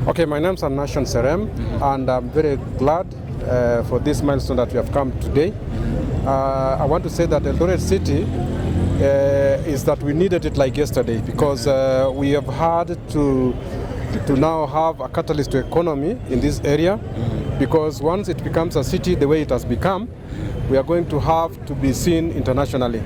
Okay, my name is Nation Serem, and I'm very glad for this milestone that we have come today. I want to say that Eldoret City is that we needed it like yesterday, because we have had to now have a catalyst to economy in this area, because once it becomes a city the way it has become, we are going to have to be seen internationally.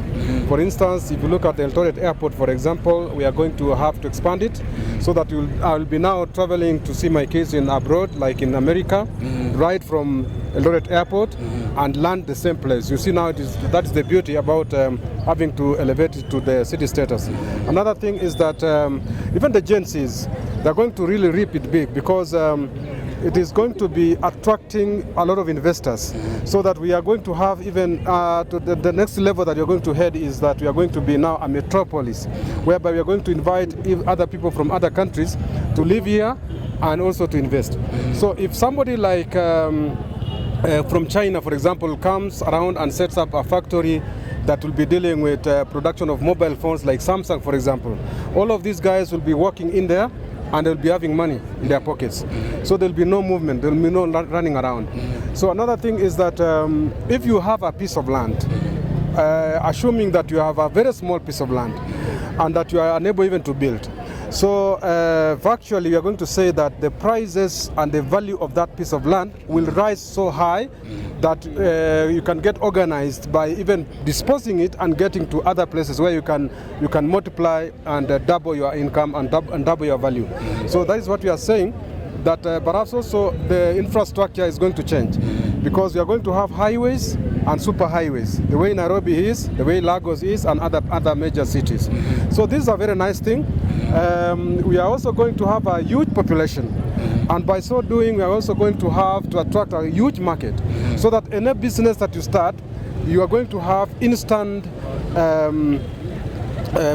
For instance, if you look at the Eldoret airport, for example, we are going to have to expand it so that I will be now traveling to see my kids in abroad, like in America, right from Eldoret airport and land the same place. You see now, that's the beauty about having to elevate it to the city status. Another thing is that even the agencies, they're going to really reap it big, because it is going to be attracting a lot of investors, so that we are going to have even to the next level that you're going to head is that we are going to be now a metropolis, whereby we are going to invite other people from other countries to live here and also to invest. So if somebody like from China, for example, comes around and sets up a factory that will be dealing with production of mobile phones, like Samsung, for example, all of these guys will be working in there, and they'll be having money in their pockets. So there'll be no movement, there'll be no running around. So another thing is that if you have a piece of land, assuming that you have a very small piece of land and that you are unable even to build, so virtually we are going to say that the prices and the value of that piece of land will rise so high that you can get organized by even disposing it and getting to other places where you can multiply and double your income and double your value. So that is what we are saying, that perhaps also the infrastructure is going to change, because we are going to have highways and super highways, the way Nairobi is, the way Lagos is, and other major cities. So this is a very nice thing. We are also going to have a huge population, and by so doing we are also going to have to attract a huge market, so that any business that you start, you are going to have instant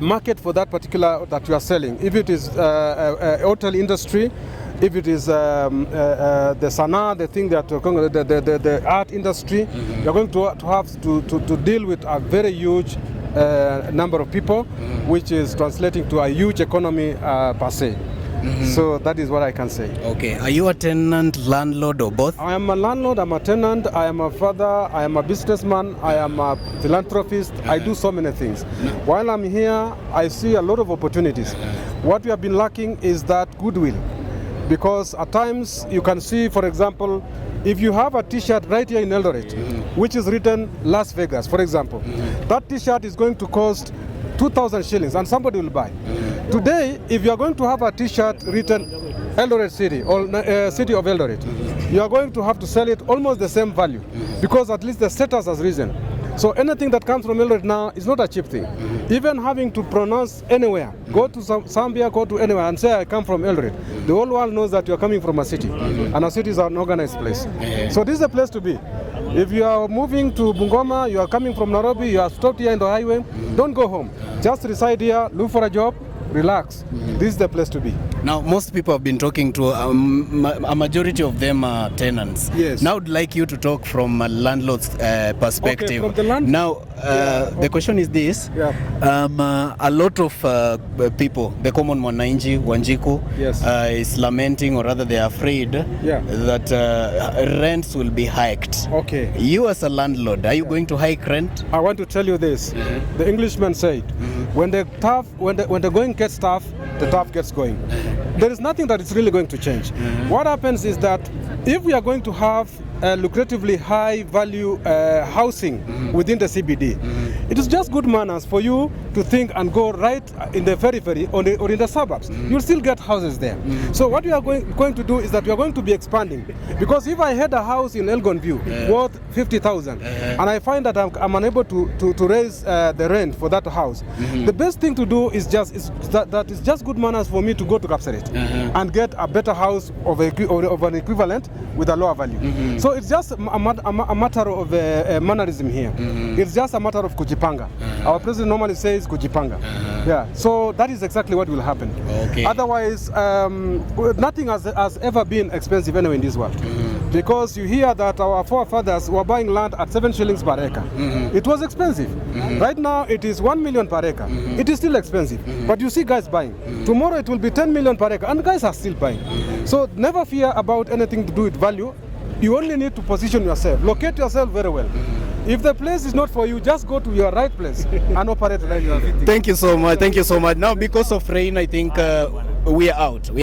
market for that particular that you are selling. If it is hotel industry, if it is the sana, the thing that the art industry, you're going to have to deal with a very huge number of people, which is translating to a huge economy per se. So that is what I can say. Okay, are you a tenant, landlord, or both? I am a landlord, I'm a tenant, I am a father, I am a businessman, I am a philanthropist. I do so many things. While I'm here, I see a lot of opportunities. What we have been lacking is that goodwill, because at times you can see, for example, if you have a t-shirt right here in Eldoret, which is written Las Vegas, for example, that t-shirt is going to cost 2,000 shillings and somebody will buy. Today, if you are going to have a t-shirt written Eldoret City or City of Eldoret, you are going to have to sell it almost the same value, because at least the status has risen. So anything that comes from Eldoret now is not a cheap thing. Even having to pronounce anywhere, go to Zambia, go to anywhere and say I come from Eldoret, the whole world knows that you are coming from a city, and a city is an organized place. So this is a place to be. If you are moving to Bungoma, you are coming from Nairobi, you are stopped here in the highway, don't go home. Just reside here, look for a job, relax. This is the place to be. Now, most people have been talking to a majority of them are tenants. Yes. Now, I'd like you to talk from a landlord's perspective. Okay, from the land? Now, the question is this. A lot of people, the common mwananchi, Wanjiku, is lamenting, or rather they are afraid that rents will be hiked. Okay. You as a landlord, are you going to hike rent? I want to tell you this. The Englishman said, when the going gets tough, the tough gets going. There is nothing that is really going to change. What happens is that if we are going to have lucratively high value housing within the CBD, it is just good manners for you to think and go right in the periphery or in the suburbs. You'll still get houses there. So what we are going to do is that we are going to be expanding, because if I had a house in Elgon View worth 50,000 and I find that I'm unable to raise the rent for that house, the best thing to do is just good manners for me to go to Kapseret and get a better house of an equivalent with a lower value. So it's just a matter of mannerism here. It's just a matter of kujipanga. Our president normally says kujipanga. Yeah. So that is exactly what will happen. Okay. Otherwise, nothing has ever been expensive anyway in this world. because you hear that our forefathers were buying land at 7 shillings per acre. It was expensive. Right now it is 1 million per acre. It is still expensive, but you see guys buying. Tomorrow it will be 10 million per acre, and guys are still buying. So never fear about anything to do with value. You only need to position yourself, locate yourself very well. If the place is not for you, just go to your right place and operate right. Thank you so much. Thank you so much. Now, because of rain, I think we are out.